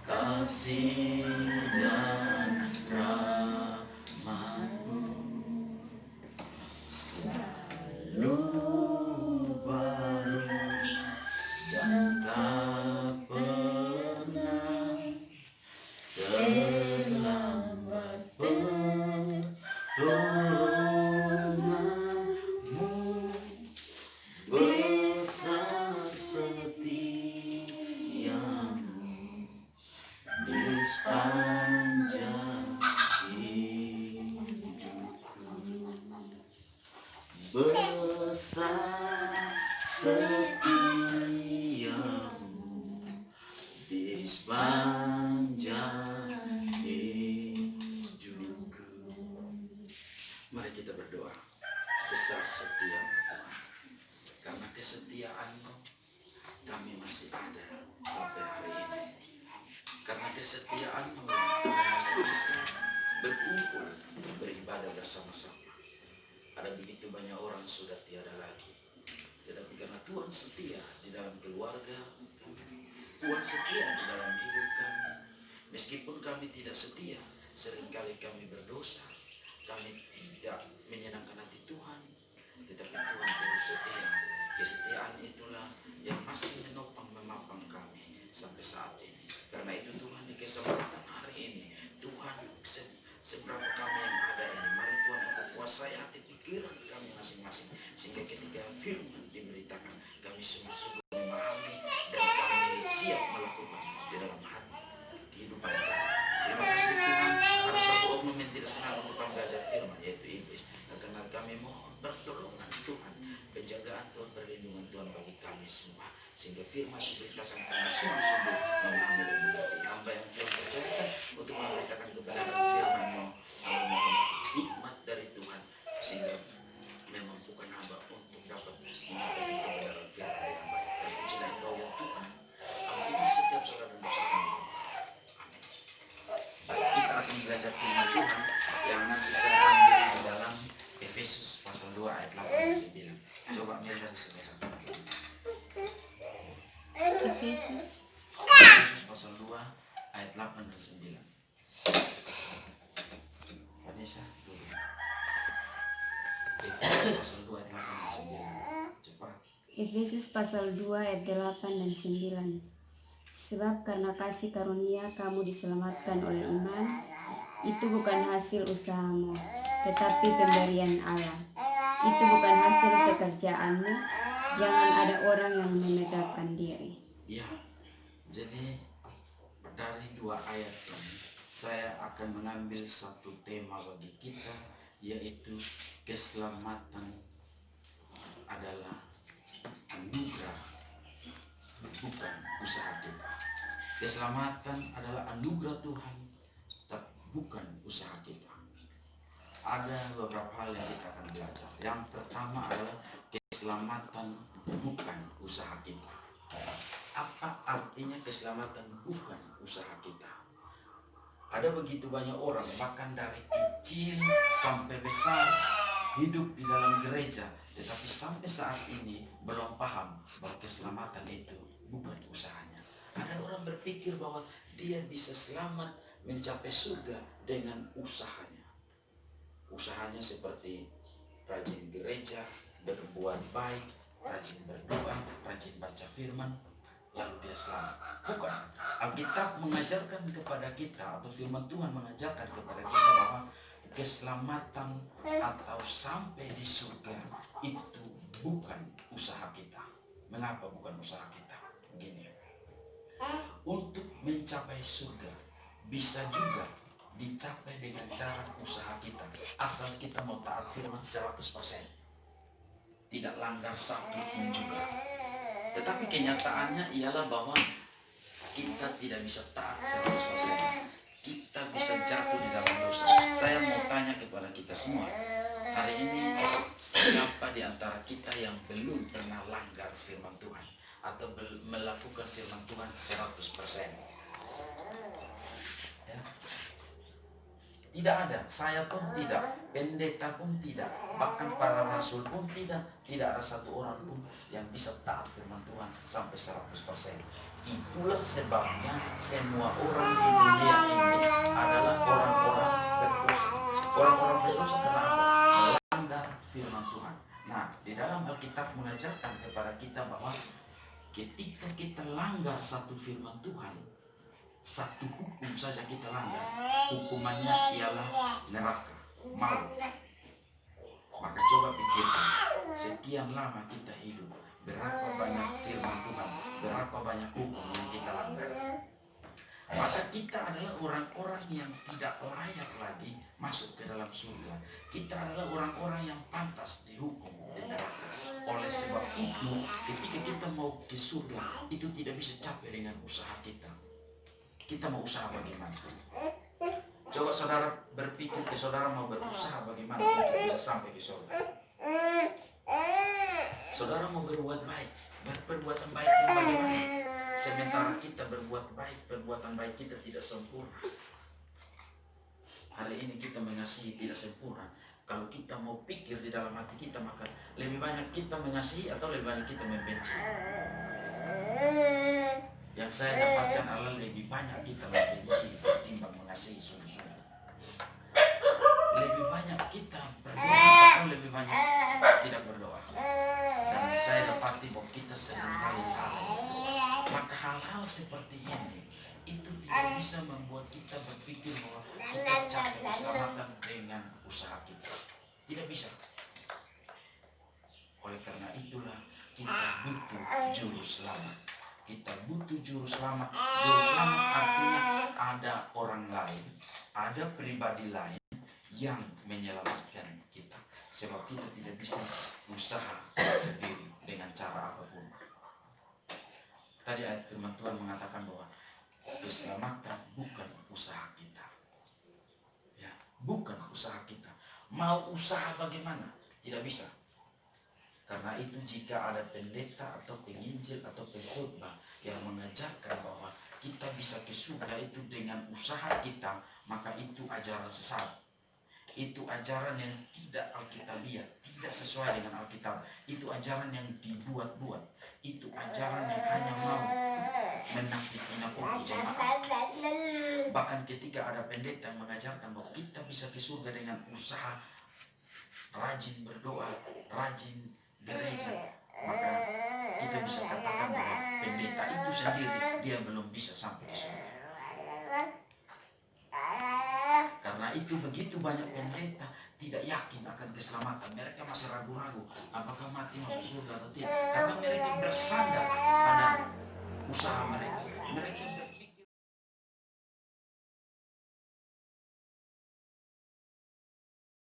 kasih dan rahmat-Mu selalu baru dan tak pernah terlambat pertolongan-Mu besar setiamu di sepanjang hidupku. Besar setiamu di sepanjang hidupku. Mari kita berdoa. Besar setiamu Tuhan, karena kesetiaan-Mu kami masih ada sampai hari ini. Karena kesetiaan-Mu kami masih bisa berkumpul beribadah bersama-sama. Ada begitu banyak orang sudah tiada lagi, tetapi karena Tuhan setia di dalam keluarga kami, Tuhan setia di dalam hidup kami. Meskipun kami tidak setia, seringkali kami berdosa, kami tidak menyenangkan hati Tuhan, tetapi Tuhan terus setia. Kesetiaan itulah yang masih menopang memapang kami sampai saat ini. Karena itu Tuhan, di kesempatan hari ini, Tuhan seberapa kami yang ada ini, mari Tuhan Engkau kuasai hati pikiran kami masing-masing, sehingga ketika firman diberitakan, kami sungguh-sungguh memahami dan kami siap melakukan di dalam hati kehidupan kami. Terima kasih Tuhan. Ada satu oknum yang tidak senang untuk kami belajar firman, yaitu iblis. Karena kami mohon pertolongan Tuhan, penjagaan Tuhan, perlindungan Tuhan bagi kami semua, sehingga firman diberitakan kami sungguh-sungguh memahami dan mengerti. Hamba yang Tuhan percayakan untuk memberitakan kebenaran firman-Mu, mohon hikmat dari Tuhan, sehingga memampukan hamba untuk dapat mengetahui kebenaran firman yang baik. Dan pujilah Engkau ya Tuhan, ampuni setiap salah dan dosa kami. Amin. Baik, kita akan belajar firman Tuhan yang nanti saya ambil di dalam Efesus pasal 2 ayat 8 dan 9. Coba melihat sebentar. Efesus Efesus pasal 2 ayat 8 dan 9. Vanessa, dulu. Efesus pasal 2 ayat 8 dan 9. Cepat. Efesus pasal 2 ayat 8 dan 9. Sebab karena kasih karunia kamu diselamatkan oleh iman, itu bukan hasil usahamu, tetapi pemberian Allah. Itu bukan hasil pekerjaanmu, jangan ada orang yang memegahkan diri. Ya, jadi dari 2 ayat ini saya akan mengambil satu tema bagi kita, yaitu keselamatan adalah anugerah, bukan usaha kita. Keselamatan adalah anugerah Tuhan, tapi bukan usaha kita. Ada beberapa hal yang kita akan belajar. Yang pertama adalah keselamatan bukan usaha kita. Apa artinya keselamatan bukan usaha kita? Ada begitu banyak orang, bahkan dari kecil sampai besar, hidup di dalam gereja, tetapi sampai saat ini belum paham bahwa keselamatan itu bukan usahanya. Ada orang berpikir bahwa dia bisa selamat mencapai surga dengan usahanya. Usahanya seperti rajin gereja, berbuat baik, rajin berdoa, rajin baca firman, lalu dia selamat. Bukan. Alkitab mengajarkan kepada kita, atau firman Tuhan mengajarkan kepada kita bahwa keselamatan atau sampai di surga itu bukan usaha kita. Mengapa bukan usaha kita? Begini, untuk mencapai surga bisa juga dicapai dengan cara usaha kita, asal kita mau taat firman 100%, tidak langgar satu pun juga. Tetapi kenyataannya ialah bahwa kita tidak bisa taat 100%. Kita bisa jatuh di dalam dosa. Saya mau tanya kepada kita semua, hari ini siapa di antara kita yang belum pernah langgar firman Tuhan atau melakukan firman Tuhan 100%? Ya. Tidak ada, saya pun tidak, pendeta pun tidak, bahkan para rasul pun tidak. Tidak ada satu orang pun yang bisa taat firman Tuhan sampai 100%. Itulah sebabnya semua orang di dunia ini adalah orang-orang berdosa. Orang-orang berdosa kenapa? Melanggar firman Tuhan. Nah, di dalam Alkitab mengajarkan kepada kita bahwa ketika kita langgar satu firman Tuhan, satu hukum saja kita langgar, hukumannya ialah neraka, maut. Maka coba pikirkan, sekian lama kita hidup, berapa banyak firman Tuhan, berapa banyak hukum yang kita langgar. Maka kita adalah orang-orang yang tidak layak lagi masuk ke dalam surga. Kita adalah orang-orang yang pantas dihukum di neraka. Oleh sebab itu, ketika kita mau ke surga, itu tidak bisa capai dengan usaha kita. Kita mau usaha bagaimana? Coba saudara berpikir, saudara mau berusaha bagaimana untuk bisa sampai ke surga. Saudara mau berbuat baik, perbuatan baik itu bagaimana? Sementara kita berbuat baik, perbuatan baik kita tidak sempurna. Hari ini kita mengasihi tidak sempurna. Kalau kita mau pikir di dalam hati kita, maka lebih banyak kita mengasihi atau lebih banyak kita membenci. Yang saya dapatkan adalah lebih banyak kita membenci ketimbang mengasihi sungguh-sungguh. Lebih banyak kita berdoa atau lebih banyak tidak berdoa. Dan saya dapati bahwa kita seringkali lalai berdoa. Maka hal-hal seperti ini itu tidak bisa membuat kita berpikir bahwa kita capai keselamatan dengan usaha kita. Tidak bisa. Oleh karena itulah kita butuh juru selamat. Kita butuh juru selamat. Juru selamat artinya ada orang lain, ada pribadi lain yang menyelamatkan kita. Sebab kita tidak bisa usaha sendiri dengan cara apapun. Tadi ayat firman Tuhan mengatakan bahwa keselamatan bukan usaha kita. Ya, bukan usaha kita. Mau usaha bagaimana? Tidak bisa. Karena itu jika ada pendeta atau penginjil atau pengkhotbah yang mengajarkan bahwa kita bisa ke surga itu dengan usaha kita, maka itu ajaran sesat. Itu ajaran yang tidak alkitabiah, tidak sesuai dengan Alkitab. Itu ajaran yang dibuat-buat. Itu ajaran yang hanya mau menakut-nakuti jemaat. Bahkan ketika ada pendeta yang mengajarkan bahwa kita bisa ke surga dengan usaha, rajin berdoa, rajin gereja, maka kita bisa katakan bahwa pendeta itu sendiri dia belum bisa sampai ke surga. Karena itu begitu banyak pendeta tidak yakin akan keselamatan. Mereka masih ragu-ragu apakah mati masuk surga atau tidak. Karena mereka bersandar pada usaha mereka. Mereka